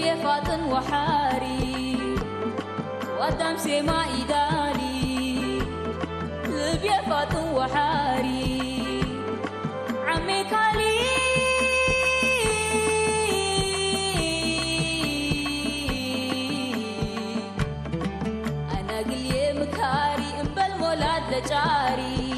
لبي فاطن وحاري وقدام سما إدالي لبي فاطن وحاري عمي كالي أنا قلي مكاري إمبل مولاد لجاري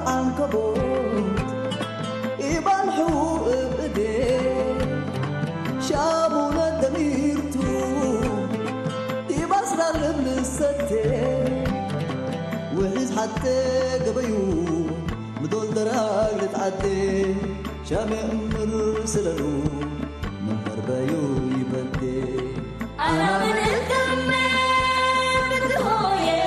عنكبوت يبان حقوق بإيديه شابونا دميرتو يبصر الابن الستين وحيز حتى قبيون مدول دراج لتعدي شامي أمر سلالو من مربايو يبدي أنا من الكمي من هويه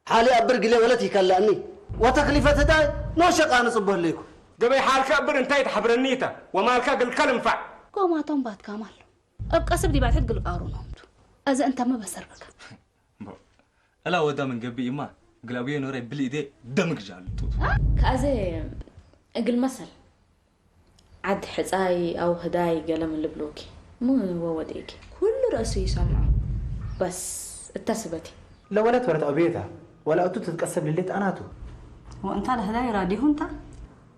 حالي أبرق لي ولتي كلاني وتكلفة داي نوشق أنا صبه ليكم قبل حالك أبر انتهي تحبر النيته ومالك الكلم فع قوما تنبات كامل أبقى سبدي بعد حق القارون همتو أذا أنت ما بسربك ألا ودا من قبي ما قلابيه نوري بالإيدي دمك جالتو كأزي أقل مثل عد حزاي أو هداي قلم البلوكي مو ووديك كل رأسي يسمع بس اتسبتي لو ولا تورت أبيتها ولا أنتو تتقسم لليت أناتو وأنت لهداي راديه أنت؟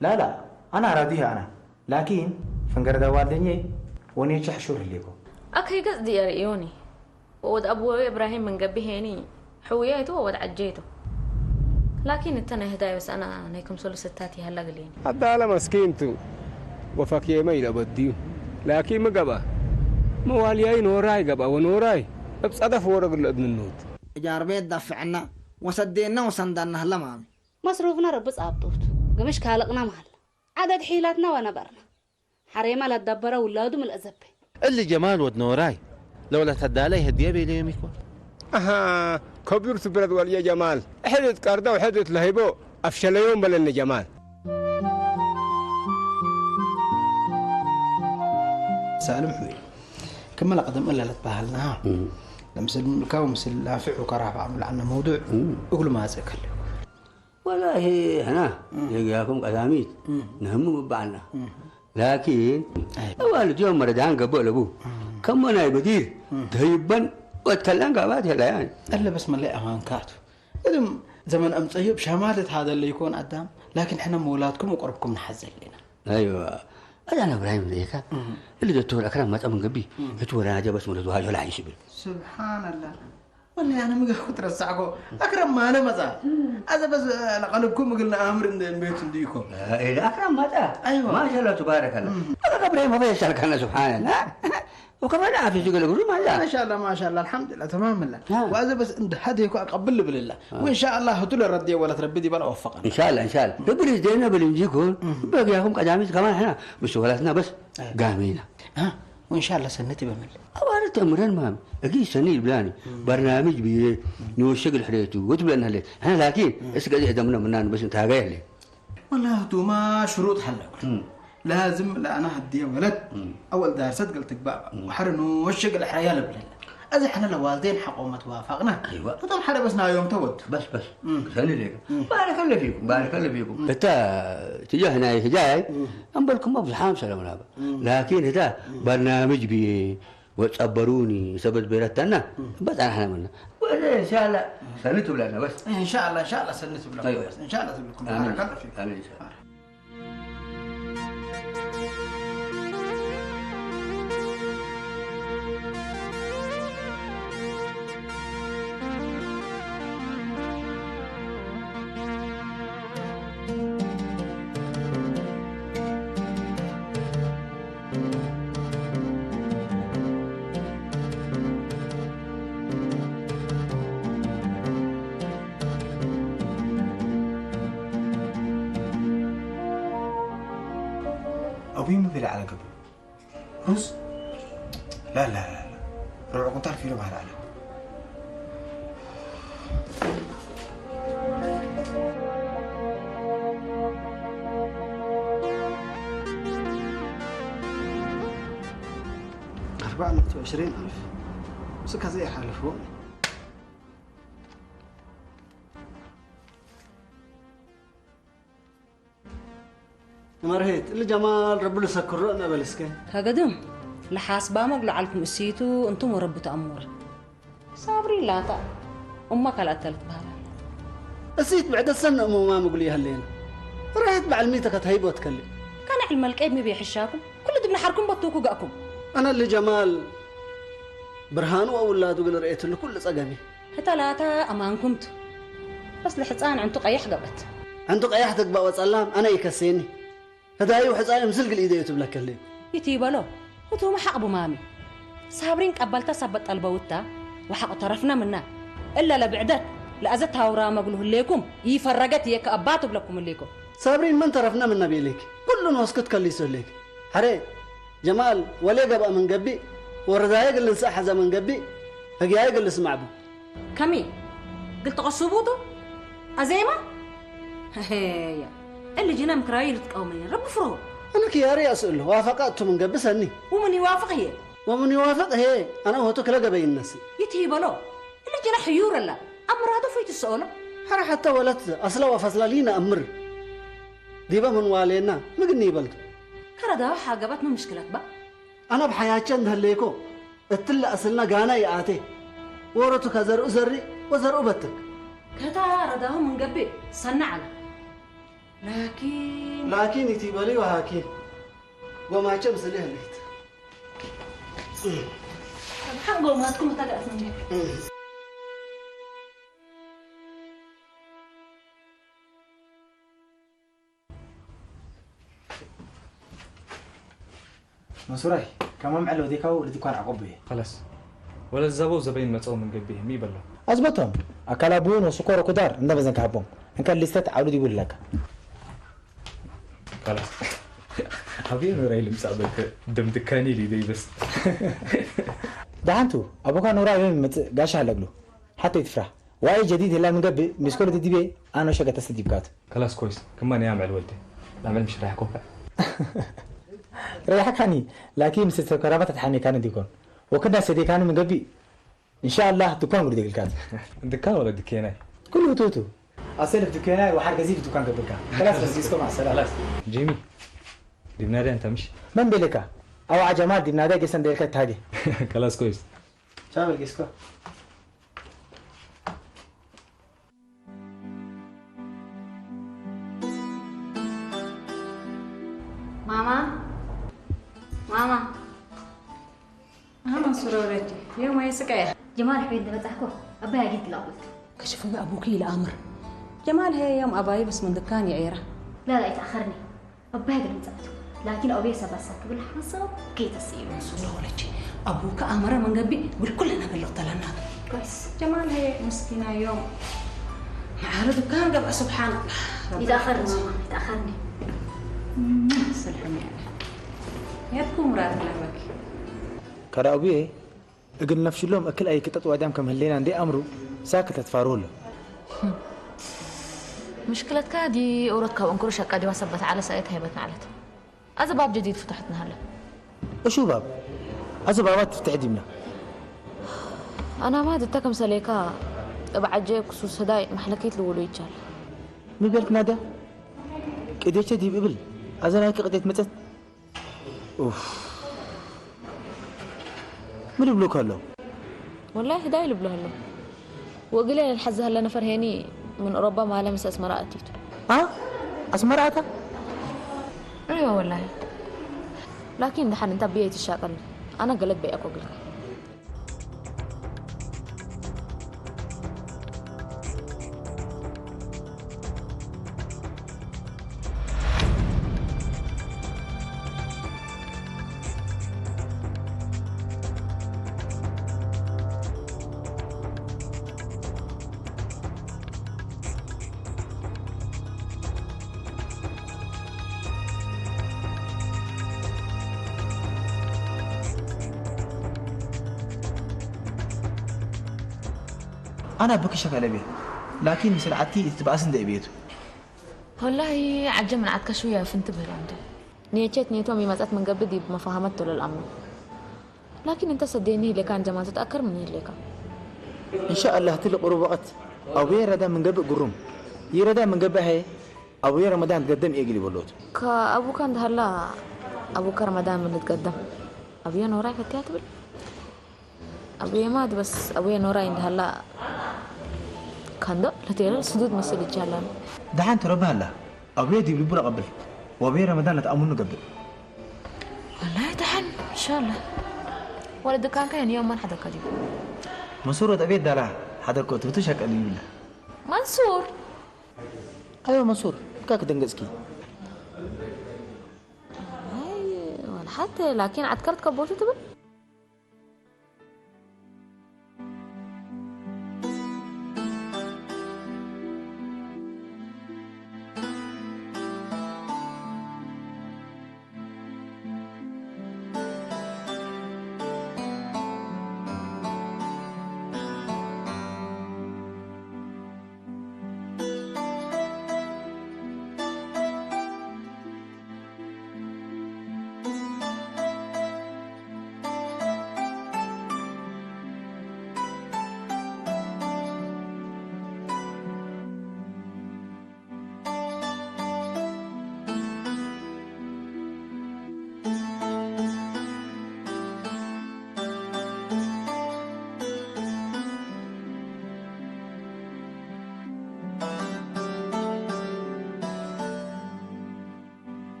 لا أنا راديها أنا لكن فنقرد والدنيا ونيش حشور ليكو أكي قصدي يا ريوني وود أبوي إبراهيم من قبي هيني حوياته وود عجيته لكن التنا هدايا بس أنا نيكم سولو ستاتي هلا قليني هذا على مسكينتو وفاكيه ما يلبديو لكن ما قبا موالياي نوراي قبا ونوراي بس أدف ورق الأدن النوت جاربيت دفعنا وسدينا وسندنا هلا مامي مصروفنا ربص أبطوت قمش كالقنا مهل عدد حيلاتنا ونبرنا حريمة لا تدبره ولاده من الأزبي اللي جمال ود نوراي لو لا تدالي هديه بيليهم يكون أها كبير سبرد واليا جمال حدث كاردا وحدث لهيبو أفشل يوم بلن جمال سالم حوي كمل أقدم إلا لتباهلنا لمثل ملكاو مثل لافع وكرافة عمل عنا موضوع أقول ما أزكل والله هنا يجاكم قداميت نهم بعنا لكن والد يوم مردان قبل أبوه كم أنا بدير تهيبن وتكلم قابات هلا يعني إلا بس ما لي أمان كاتو إذا زمن أم طيب شمالة هذا اللي يكون قدام لكن إحنا مولاتكم وقربكم نحزن لنا أيوة أنا إبراهيم ذيك اللي دكتور أكرم ما تأمن قبي دكتور أنا جابس من الزواج ولا عايش بال سبحان الله والله أنا مجا خطر الساعة أكرم ما أنا مزال هذا بس لقلبكم قلنا أمر إن البيت نديكم إيه أكرم ما تا أيوة ما شاء الله تبارك الله أنا إبراهيم ما بيسألك أنا سبحان الله وكمان عافية يقول ما شاء الله ما شاء الله الحمد لله تمام الله وهذا بس هذا يكون أقبل بالله وإن شاء الله هتقول الردي ولا تربدي بلا وفقنا إن شاء الله إن شاء الله ربنا يدينا بالإنجيكون باقيكم قدامي كمان إحنا مشغولاتنا بس قامينا وإن شاء الله سنتي بمل أولا تمرين مام أكيد سني بلاني برنامج بيه نوشق الحريتو وتبلنا ليه إحنا لكن إيش قاعد يدمنا منان بس أنت هاجي ليه والله تو ما شروط حلك لازم لا أنا هديه ولد أول دراسات قلت بقى وحر نوشق الحياة لبلنا إذا إحنا الوالدين حقهم ما توافقنا أيوة طبعا حدا بسنا يوم تود بس سني ليك بارك الله فيكم بارك الله فيكم أنت تجاهنا جاي أمبلكم ما بزحام سلام عليكم لكن هذا برنامج بيه وتصبروني سبت بيرتنا بس أنا منا ولا إن شاء الله سنته لنا بس ان شاء الله سنته بلا أيوة. ان شاء الله تبلكم آمين. بارك الله فيك آمين إن شاء الله. ابوي ما بيلعب على قبل رز لا لا لا لا ربع كنت في له على 420,000 مسكها زي حالفون. مرهيت اللي جمال رب له سكر أنا بلسكين هقدم لحاسبة مقلو عليكم السيتو انتم ورب تأمر صابري لا تا أمك على التلت بهلا أسيت بعد السنة أمو ما مقولي هاللين رأيت بعلميتك تهيب وتكلم كان علم الكيب مي بيحشاكم كل دبنا حركم بطوكو قاكم أنا اللي جمال برهان وأولاده قل رأيت له كل صقمي هتلاتا أمان كنت بس لحصان عنتو قيح قبت عنتو قيحتك بقى وصلام أنا يكسيني هدايو حصان مسلق الإيدي يتبلك اللي يتيبلو وتو ما حق أبو مامي صابرين قبلتا سبت البوتا وحق طرفنا منا إلا لبعدت لأزتها ورا مقوله ليكم يفرقت يك أباتو بلكم ليكم صابرين من طرفنا من نبي لك كل نوسكت كل يسوليك حري جمال ولي قبأ من قبي وردايق اللي نسحز من قبي هقيايق اللي سمعبه كمي قلت قصبوتو أزيمة هيا اللي جينا مكرايل تقومين رب فرو أنا كياري أسأله وافقته من قبي سني ومن يوافق هي ومن يوافق هي أنا وهو تكلا قبي النسي يتهيبلو اللي جينا حيور الله أمراضو فيت السؤال حرا حتى ولدت أصلا وفصلا لينا أمر ديبا من والينا مقني بلد كردا حاجبت من مشكلة بقى أنا بحياتي عند هالليكو التلا أصلنا قانا يعاتي ورتو كزر أزري وزر أبتك كتا رداهم من قبل صنعنا لكن يتيبالي وهاكين وما شمس ليه الليت حقه ما تكون متقعد مني منصوراي كمان معلو ديكاو اللي تكون عقبه خلاص ولا الزبو زبين متصو من قبيه مي بلا أزبطهم أكلابون وسكر وكدار عندنا بزن كعبهم إن كان لستة عودي يقول لك خلاص حبيبي نوراي المسابقة دم دكاني لي دي بس ده أنتو أبوك نوراي من قاش هلقلو حتى يتفرح واي جديد هلا من قبل مسكور دي بي أنا شقة تستديبكات خلاص كويس كمان يعمل ولدي نعمل مش رايح كوكا ريحك هني لكن مستر كرامة تحني كان ديكون وكنا سيدي كانوا من قبل إن شاء الله دكان ورد الكات دكان ولا دكيناي كله توتو أصل دكاناي وحرق زيد دكان قبل كان خلاص بس يسكو مع السلامة خلاص جيمي دي بنادي أنت مش من بلكا أو عجمال دي بنادي جسن ديلك تاجي خلاص كويس شامل جسكو ماما أنا سرورتي يوم ما يسكايا جمال حبيبي ده بتحكوا أبي هجيت لقلت كشفوا أبوكي الأمر جمال هي يوم أباي بس من دكان يعيره لا يتأخرني أبي هجيت لقلت لكن أبي سباسك بالحصل كي تسيب سرورتي أبوك أمر من قبل بالكلنا بلغت لنا كويس جمال هي مسكينة يوم مع دكان قبل سبحان الله يتأخرني ماما يتأخرني سلحني يا تكون مراد لعبك كراوبي اقل نفش لهم اكل اي كتت وادام كم هلينا عندي امره ساكت تفارول مشكلة كادي أورك وانكرش كادي وثبت على سايت هيبت معلته هذا باب جديد فتحتنا هلا وشو باب؟ هذا بابات تفتح ديمنا أنا ما دتكم سليكا بعد جايب كسوس هداي محلكيت لولو يتشال مي بالك نادا قديش دي بقبل هذا هيك قديت متت اوف من بلوك هلو والله هداي لبلو هلو وقليل الحظ هلا نفر هيني من أوروبا ما لمس أسمراء أتيتو. أسمراء؟ أيوة والله. لكن دحين أنت بيت الشاقل أنا قلت بيك وقلك. أنا بكشك على بيه لكن مسرعتي تبقى سند بيته. والله عجب من عدك شوية فانتبه لعنده. نيتو مي مسأت من قبل دي ما فهمته للأمر. لكن انت صدقني اللي كان جماعة تتأكر من اللي كان. إن شاء الله تلقى قرب وقت أو بيه ردا من قبل قرم يردا من قبل هاي أو بيه رمضان تقدم يقلي بلوت. كأبو كان ده هلا أبو كرمضان من تقدم. أبويا نوراي كتياتبل. أبويا ما بس أبويا نوراي ده هلا كان ده لتيرا سدود مسجد الجالان. دحين ترى بهلا أبويا دي بيبرا قبل وأبويا رمضان تأمنه قبل. والله دحين إن شاء الله. ولد كان يوم ما حدا كذب. منصور أبيت دلها حدا كنت بتشك قليل. منصور. أيوة منصور كاك دنجزكي. أي ولا حتى لكن عتكرت كبوتي تبل.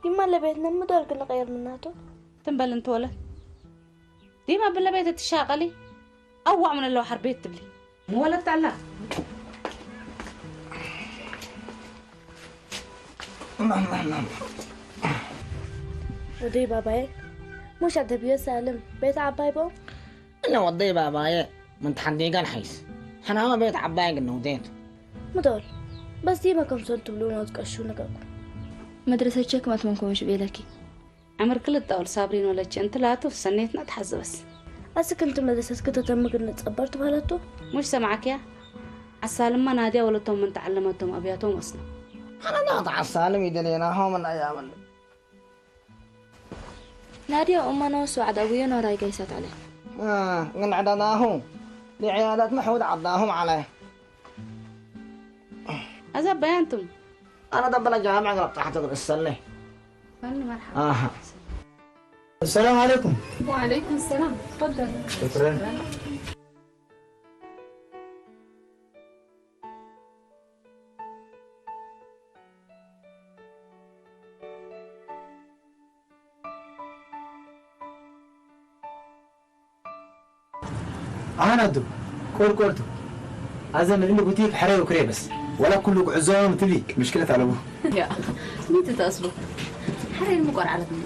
يما اللي بيتنا مدور كنا غير مناته تنبل انت ولد ديما بالله بيت تشاغلي اوع من اللو حربيت تبلي مو ولا تعلق ودي باباي مش عاد بيو سالم بيت عباي بو انا ودي باباي من تحديقان حيس حنا ما بيت عباي قنودين مدور بس ديما كم صرتوا بلون وتقشوا نقاكم مدرسة شك ما تمكنش بيلكي عمر كل الدول صابرين ولا انت لا سنيتنا تحز بس أسك انت مدرسة كده تمك ان تصبرت بهالاتو مش سمعك يا عالسالم ما نادية ولا توم من تعلمتهم أبياتهم أصلا أنا ناطع عالسالم يدليناهم من أيام اللي نادية وأمنا وسعد أبويا وراي قيسات عليه نعدناهم لعيادات محمود عضاهم عليه أزاب بيانتم أنا دبل الجامعة قلت تحت السلة مرحبا السلام عليكم. وعليكم السلام تفضل شكرا. أنا أدو كورتو أزم اللي بوتيك حري وكري بس ولا كله عزام تبي مشكلة على أبوه يا مين تتصبح حري المقر على ابني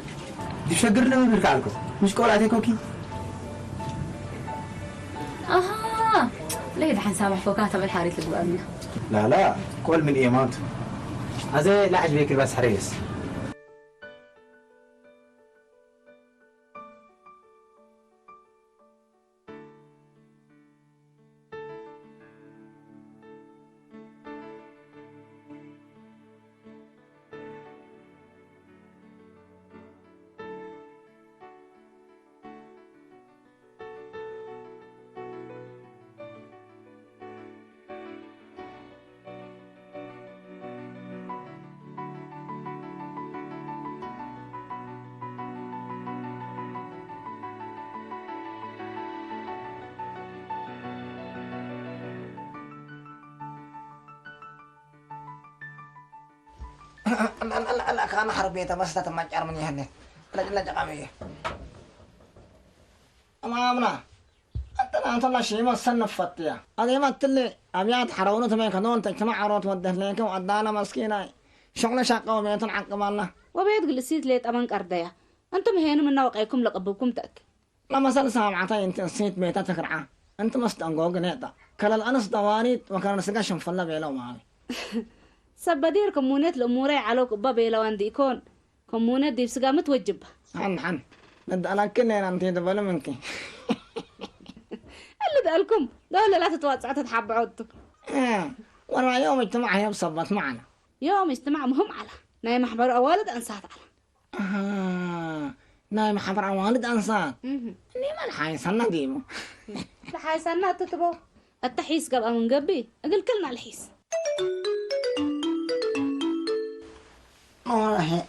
دي شجرنا ونرجع لكم مش كول عليك كوكي ليه دحين سامح فوقاتها من حارث البؤمنة؟ لا كل من إيمانته هذا لا عجبك بس حريص لا كان حربيته بس تتمجر من يهني لا جقامية أمامنا أنت لا شيء ما سنف فتيا هذه ما تلي أبيات حرونة تبين كنون تجمع عروت وده ليكم أدانا مسكينة شغل شقة وبيتن عقب الله وبيت جلسيت ليت أمانك أرديا أنتم هنا من نوقعكم لقبكم تأك لما سال سامعتي أنت نسيت بيتا تكرعة أنت مستنقوق نيتا كلا الأنس دوانيت وكان سقاشم فلا بيلو معي سبدير كمونات الأموري علوك بابي لو عندي يكون كمونات دي بسقا متوجب حن ند أنا كنا أنتي دبل منك اللي دقلكم دولة لا تتوسع تتحب عودتك وانا يوم اجتماع هي بصبت معنا يوم اجتماع مهم على نايم حبر والد أنسات على نايم حبر والد أنسات إني ما الحايسنا ديمو الحايسنا تتبو التحيس قبل من قبي أقول كلنا الحيس والله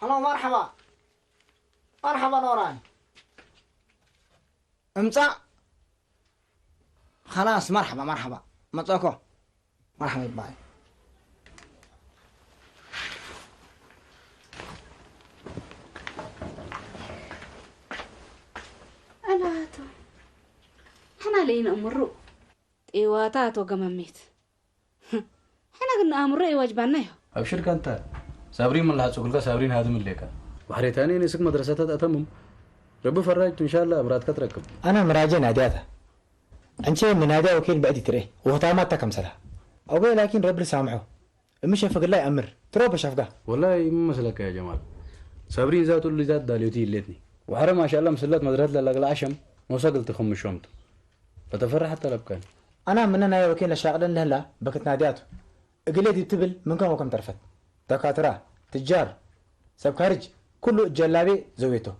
هلا مرحبا نوراي امتى خلاص مرحبا متوكو مرحبا باي ألاتو حنا لينا أمرو إيواتاتو قمميت حنا قلنا أمرو إيواجبانا يو أبشر كانتا صابرين من لها سوكلك صابرين هذا من ليكا وحريتاني نسك مدرسة أتمم رب فرجت إن شاء الله براتك تركب أنا مراجع نادياتها أنت من نادي وكيل بعدي تريه وهتامات كم سنة أو لكن رب سامحه مش يفق الله أمر ترى بشفقة والله مسلك يا جمال صابرين ذات اللي ذات داليوتي الليتني وحرم ما شاء الله مسلات مدرسة لقى عشم وصقلت خم شومت بتفرح حتى لو كان أنا من أنا وكيل شاغل لا بكت نادياته قليدي بتبل من كم وكم ترفت دكاترة تجار سبكارج كله جلابي زويته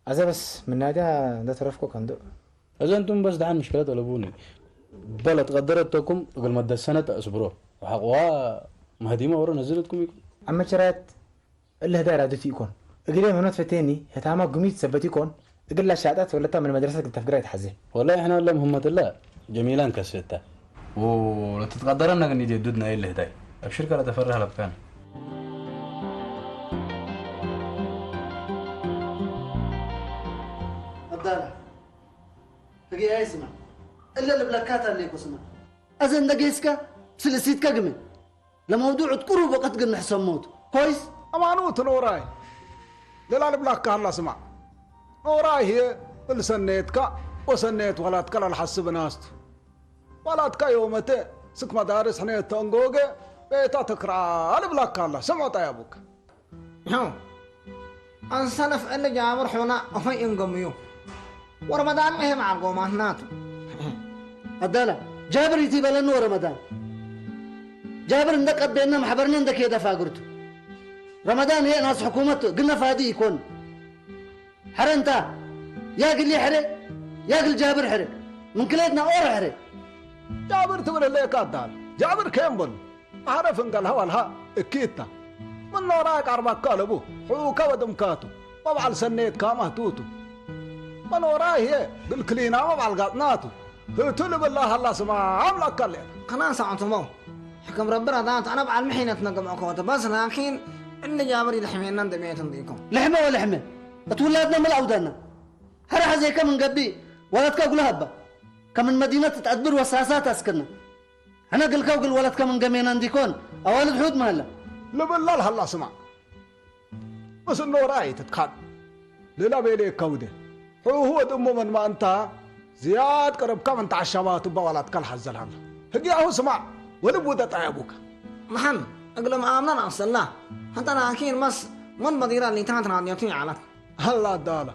هذا بس من ناديها ده ترفقه كندو إذا أنتم بس دعان مشكلة طلبوني بلد قدرتكم قبل مدة سنة أسبوع وحقوا مهديمة ورا نزلتكم يكون أما شرات اللي هدا رادتي يكون قليل من فتيني هتعمل قميت ثبت يكون قل له شهادات ولا من المدرسة كنت تفكر يتحزن والله إحنا ولا مهمة الله جميلان كسيتها ولا تتقدرنا قني جدودنا إيه اللي هداي أبشر كلا تفرح لبكان أبدالة تجي اسمع إلا البلاكات اللي يقسمها أزن دقيسك سلسيت كجمل لموضوع تقروا بقت قلنا حسن موت كويس أمانوت نوراي لا البلاك الله سمع نوراي هي اللي سنيتك وسنيت ولاتك الحسب ناست ولاتك يومتي سك مدارس حنيت تنقوقي بيتا تكرا البلاك الله سمعت يا أبوك أنصنف اللي جابر حونا أفاي إنقميو ورمضان ما هي مع القومات ناتو أدالا جابر يتيب لنا رمضان جابر عندك قدينا محبرنا عندك يدا فاقرته رمضان هي ناس حكومته قلنا فادي يكون حرنتا يا قل لي حرق يا قل جابر حرق من كليتنا أور حرق جابر تقول اللي كادال جابر كيمبل عارف ان قال هوالها اكيدنا من وراك أربع كالبو حوكا ودمكاتو وبعل سنيت كامه توتو من وراي هي بالكلينا وبعل قاطناتو هتولي بالله الله سمع عملك كالي قناة ساعتمو حكم ربنا ذات أنا بعل محينة نقم أخوته بس لكن اللي جابر يلحمين ندمية تنضيكم لحمة ولا لحمة اتولدنا من الأودانا هرح زي كم من قبي ولدك أقول هبا كمن مدينة تأدبر وساسات أسكننا أنا قل كوقل ولدك من قمين عنديكون أولد حود مهلا لبالله الله سمع بس إنه رأي تتخاد للا بيلي كودة هو دمو من ما أنت زياد قرب كم أنت عشبات وبولد كل حزل هلا هجي أهو سمع ولبودة أبوك محن أقول ما آمنا أصلا حتى أنا أكيد مس من مدير اللي تحت راديوتي على هلا دالا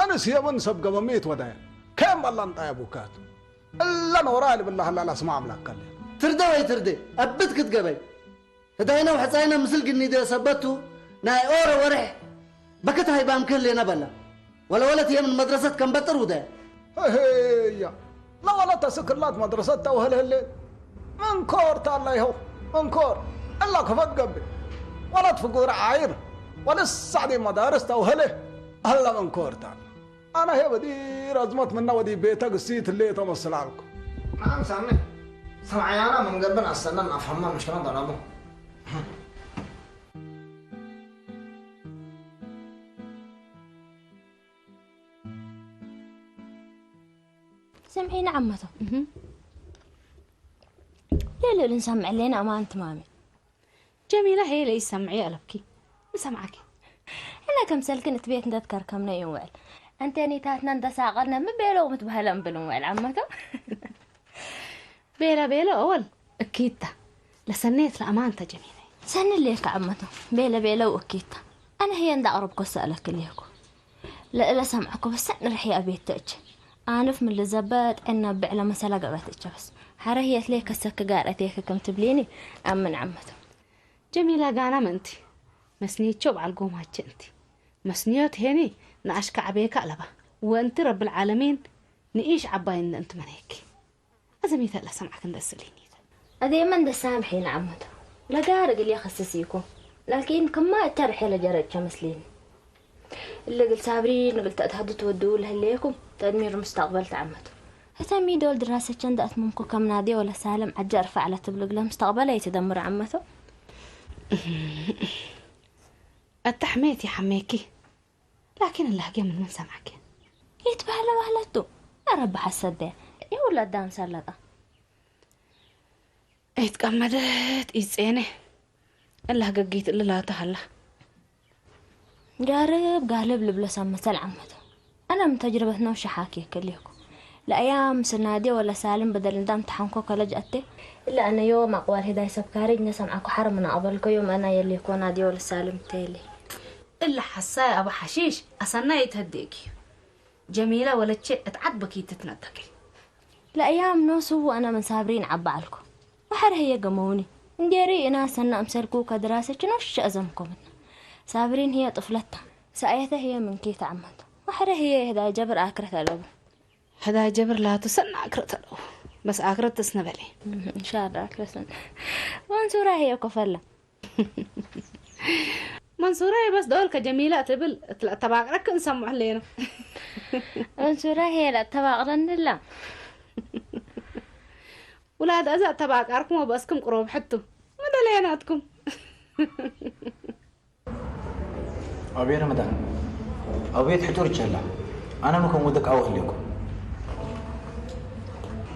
أنا سيمن سبق مميت ودايا كم الله أنت أبوكات إلا نورالي بالله لا اسمع ملاك تردي وي تردي أبدك تقبي هداينا وحصاينا مثل قني دي سبتو ناي أورا ورح بكتها يبام كل نبلا ولا تيا من مدرسة كم بطر ودا هي لا ولا تسكرلات مدرسة توهل هالليل من كور تالله يهو من كور إلا كفت قبي ولا تفقور عاير ولا السعدي مدارس توهله هلا من كور تال أنا هي بدير أزمت منا ودي بيتك السيت اللي تمثل عنكم نعم سامي سمعيانا من قبل أصلا أفهمها مشكلة ضربه سمعينا عمته ليه اللي نسمع لنا أمانة مامي جميلة هي اللي يسمعي قلبكي مسمعك أنا كم سلكن تبيت نذكر كم يوم وعل أنتني تاتنا ندسا قلنا ما بيلو متبهلا بلون وعل عمته بيلا أول أكيد لسنيت لأمانة جميلة سن الليك عمته بيلا وأكيد أنا هي ندع ربك سألك ليكو لا سمعكم بس نرحي أبيت تأج أنا في من الزباد أنا بعلى مسألة قبت بس حرهيت ليك السكة قالتيك كم تبليني أم من عمته جميلة قانا منتي مسنيت شوب على القوم هاتشنتي مسنيات هني نعشك عبيك قلبة وانت رب العالمين نعيش عباين انت منيك أزمي ثلاث سمعك ندسليني أذي من دسامحين عمته لا قارق اللي يخصصيكم لكن كما ترحي لجرد كمسلين اللي قلت صابرين قلت أتهدت ودول هليكم تدمير مستقبل عمته هتامي دول دراسة كان دقت ممكن كم نادي ولا سالم عجر فعلة تبلغ له مستقبله يتدمر عمته التحميت يا حميكي لكن الله قام من سمعك يتبهلا وهلتو يا رب حسده يا ولا دام سلطة اتقمدت يصينه الله ققيت إلا لا تهلا قالب لبلسة مثل عمته أنا من تجربة نوش حاكي كليكم لأيام سنادي ولا سالم بدل ندام تحنكو كلجأتي إلا أنا يوم أقوال هداي سبكاري نسمعكو حرمنا قبلكو يوم أنا يلي يكون نادي ولا سالم تيلي إلا حساي أبو حشيش أصنع يتهديكي جميلة ولا تشي اتعبكي تتنطقي لأيام نوسو وأنا من صابرين عبالكو وحر هي قموني نديري ناس أنا أمسلكو كدراسة نوش أزمكم صابرين هي طفلتها سايتها هي من كيت عمته وحر هي هدا جبر آكرة له هدا جبر لا تسنى آكرة له بس آكرة تسنبلي إن شاء الله آكرة سنة منصورة هي كفلة منصورة هي بس دول كجميلة تبل تباقرك نسمع لنا منصورة هي لا تباقرن لا ولاد أزا تباقركم وبسكم قروب حتو ما دليناتكم أبي رمضان أبي تحتور جلا أنا مكون ودك أوه لكم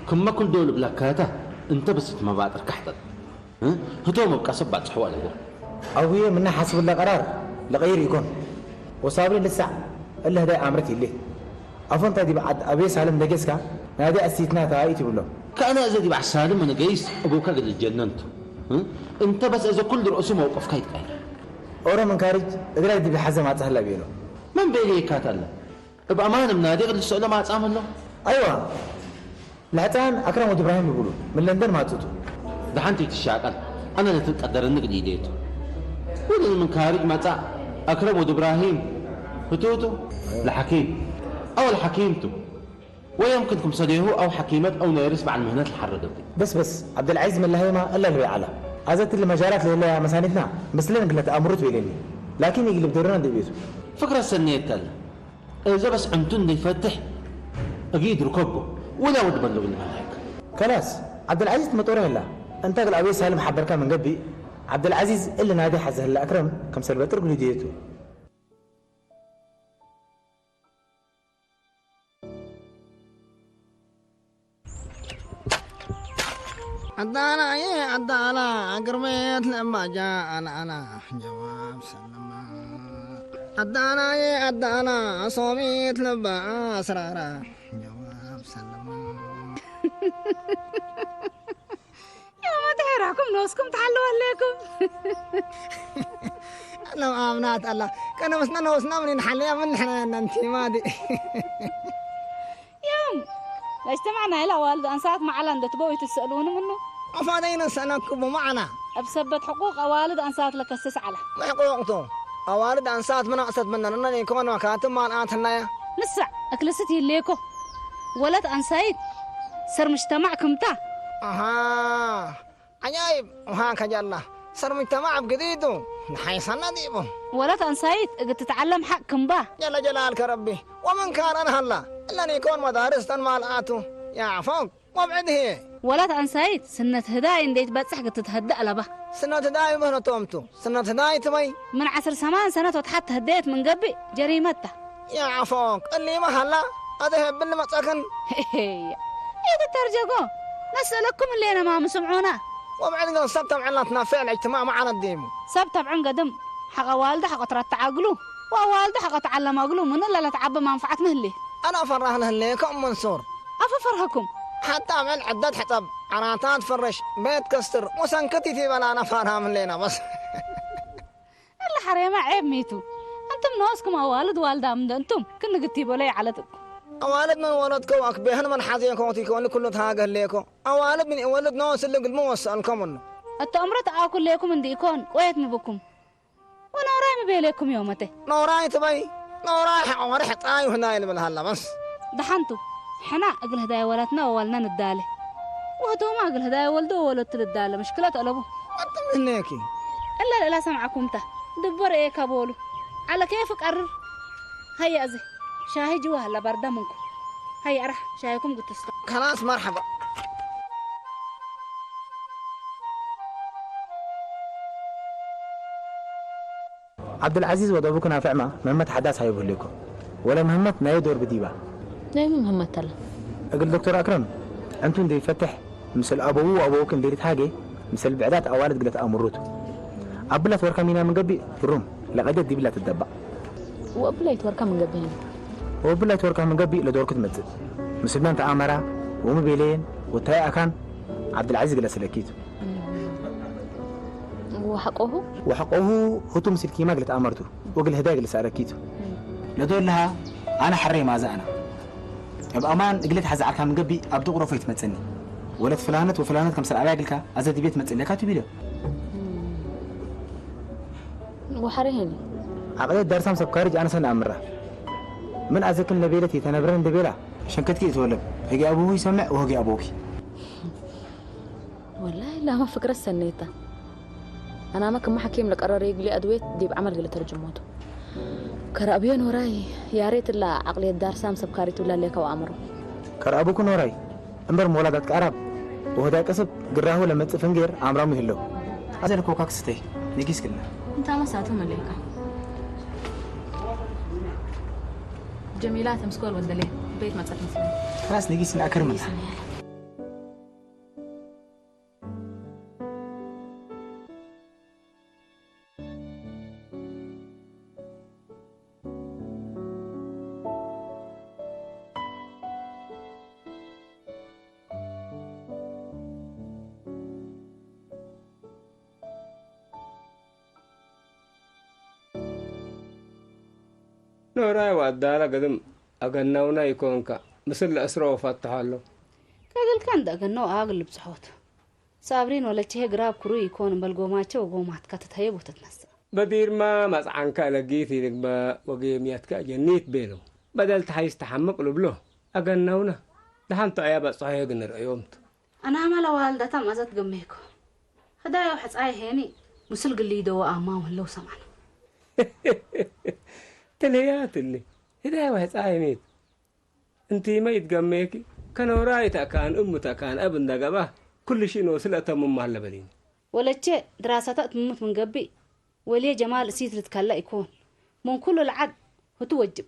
كم ما كل دول بلاكاته أنت بس ما بعد ركحت هتوم بقى سبعة حوالي أبي منا حسب الله قرار لغير يكون وصابرين للساعة إلا هذا أمرتي اللي أفنت هذه بعد أبي سالم دقيسك هذا أسيتنا تايتي بقوله كأن أزدي بعد سالم أنا جيس أبوك قد الجننت أنت بس إذا كل رؤوس موقف كايت غير أورا من خارج إذا يدي بحزم ما تهلا بينه من بيني كاتلا بأمانة من نادي غير السؤال ما أتعامل له أيوة الحتان أكرم ود إبراهيم يقولوا من لندن ما تتو دحنتي تشاقل أنا اللي تقدر إنك جديدته ولا من خارج ما تع أكرم ود إبراهيم فتوتو لحكيم أو الحكيمته ويمكنكم صديقه أو حكيمة أو نيرس مع المهنات الحرة بس عبد العزيز من لهيما إلا اللي على عزت اللي مجالات اللي مساندنا بس لين قلت أمرت بيني لكن يقلب دورنا دبيته فكرة سنيت تلا إذا بس أنتن يفتح أجيد ركبه ولا ود بلغ الملاك خلاص عبد العزيز مطوره هلا أنت قل أبي سالم حبرك من قبي عبد العزيز اللي نادي حز هلا أكرم كم سلبتر قل ديته عدانا ايه عدانا قرميت لما جاء انا جواب سلمى أدانا يا أدانا صوميت لبا أسرارا جواب سلم يا ما تحركم نوسكم تعلوا عليكم لو آمنات الله كان وسنا نوسنا من نحليها من حنا ننتي مادي يوم اجتمعنا إلى والد أنسات مع لندة تبوي تسألون منه أفادينا سنكبوا معنا بسبب حقوق أوالد أنسات لك على ما حقوقته أوالد أنسات من أقصد مننا أننا يكون مكاتب مع الآن هنايا لسه أكلستي ليكو ولد أنسايد صار مجتمعكم تا أها عجائب وهاك الله صار مجتمع بجديده نحيصنا ديبه ولد أنسايد قد تتعلم حقكم با جل جلالك ربي ومن كان أنا هلا إلا أن يكون مدارس مال آتو يا فوق وابعد هي ولد أنسايد سنة هداي ديت بتصح قد تتهدأ لبه سنة هداي مهنة تومتو سنة هداي تبي من 10 سنة وتحت هديت من قبل جريمته يا عفوك اللي ما هلا أذهب باللي ما تسكن إذا ترجعوا نسألكم اللي أنا ما مسمعونا وبعدين قال سبت معنا فعل اجتماع معنا الديمو سبت عن قدم حق والده حق ترى تعقلوا ووالده حق تعلم عقلوا من اللي لا تعب منفعة مهلي أنا أفرح لهليكم منصور أفرحكم حتى أعمل عدد حطب عناتات فرش بيت كستر وسنكتي في بلا أنا فرها من لينا بس الله حريمة عيب ميتو أنتم نوسكم أوالد والدة من أنتم كنا قتيبوا لي على أوالد من ولدكم أكبهن من حزينكم وتيكون كله تهاجه ليكم أوالد من ولد ناس اللي قد مو وسألكم إنه التأمرت آكل ليكم من ديكون ويتم بكم وأنا راي مبيليكم يومته نوراي تبي نوراي عمري حطاي وهنا اللي بالهلا بس دحنتو حنا أقل هدايا ولتنا وولنا ندالي وهدو ما أقل هدايا ولدو ولدت الدالة مشكلة ألبو أنتم هناكي إلا لا سمعكم ته دبر إيه كابولو على كيفك قرر هيا أزي شاهي جوا هلا بردا منكم هيا أرح شايكم قلت استوى خلاص مرحبا عبد العزيز ودابوك نافع ما مهمة حداث هاي لكم ولا مهمة ناي دور بديبة ناي مهمة تلا أقول دكتور أكرم أنتم دي فتح مثل أبوه وأبوك ندير حاجة مثل بعدات أوالد قلت أمروتو أبلا توركا مينا من قبي بروم لقد دي بلا تدبع وأبلا يتوركا من قبي وأبلا يتوركا من قبي لدورك تمزل مثل ما أنت عامرة ومبيلين وتاي أكان عبد العزيز قلت سلكيتو وحقه هو تمثل كيما قلت أمرته وقل هدايا قلت سأركيته لدور لها أنا حري ماذا أنا يبقى أمان قلت حزعك من قبي أبدو غرفة يتمتسني ولد فلانة وفلانة كم سر عباقلك أزاد بيت متسني كاتو بيلو وحريهني عقدت دارسام سبكارج أنا سنة أمره من أذكر لبيلتي تنبرن دبيلة شنكتك يتولد هجي أبوه يسمع وهجي أبوك والله لا ما فكرة سنيته أنا ما كم حكيم لك قرر يقولي أدوية دي بعمل قلت ترجمته كرأبيون وراي يا ريت الله عقلية دار سام سبكاريت ولا ليك وأمره كرأبوكن وراي أمبر مولادك عرب وهذا كسب قراه لما تفنجر عمرو مهلو هذا الكوكاك ستي نيجيس كلنا أنت ما ساعته مليكة جميلات مسكول ودليه بيت ما تسافر خلاص نيجيس نأكرمنا نوراي وعدالة قدم أقنونا يكونك مثل أسرع وفتحها له كاقل كان دا أقنو أقل بصحوت صابرين ولا تيه قراب كروي يكون بالقوماتي وقومات كاتتهيب وتتنسى بدير ما مسعنك لقيتي لك وقيمياتك جنيت بيلو بدل تحيز تحمق لبلو أقنونا دحانتو أيابا صحيح قنر أيومت أنا عملا والدة تم أزت قميكو هدايا وحس آي هيني مسل قليدو وآمام اللو سمعنا تلهيات اللي هدايا وحس آي ميت انتي ما يتقميكي كانوا رايتا كان أمتا كان أبن دقبه كل شيء نوصل من محل بدين ولا شيء دراسات تموت من قبي وليه جمال سيتر تكلا يكون من كل العد وتوجب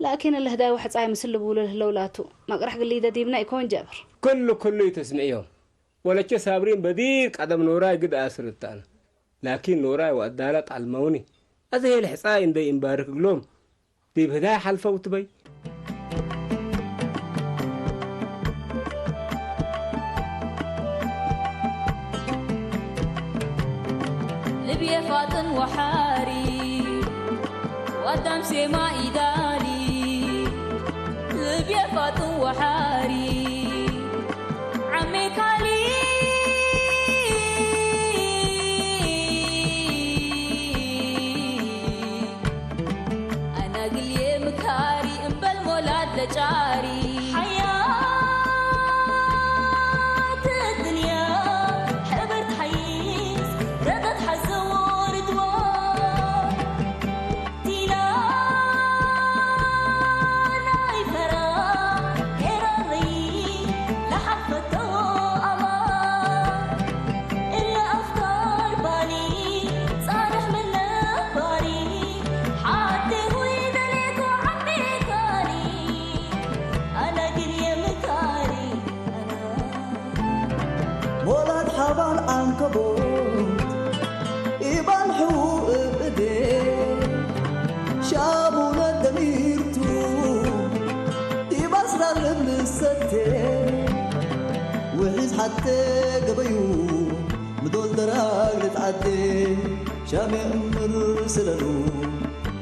لكن الهدايا واحد صايم مسل بقوله لولاتو ما راح قال لي ده ديبنا يكون جابر كله تسمعيهم ولا شيء صابرين بديك عدم نوراي قد أسرت أنا لكن نوراي وأدالت على الموني أذا الحصاين دي مبارك لهم دي بهداية حلفة وتبي لبيا فاطن وحاري وقدام سما إداري لبيا فاطن وحاري عمي كالي أنا قلي مكاري إنبال مولاد لجاري حياة الدنيا حبرت حيز ردت حزور دوار تيلا ناي فرا كراري لحفته أمار إلا أفكار بالي صالح من باري حتى هو يدلك وعمي كاري أنا قلي مكاري ولد حبال عنكبوت إبان حقوق بدي شابونا دميرتو يبصر الابن الستي وحيز حتى قبيو مدول دراج لتعدي شامي أمر سلالو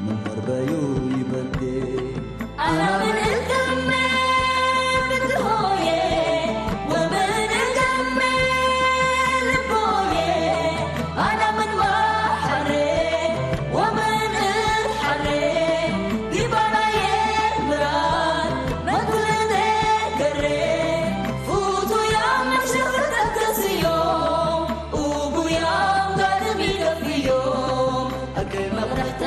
من مربايو يبدي أنا من الكمل بتهوية ومن الكمل بوية أنا من محرك ومن الحرك يبقى يمران ما كل ذكرك فوتوا يا مشفتك يوم وبو يا قلبي في يوم أكل ما رحت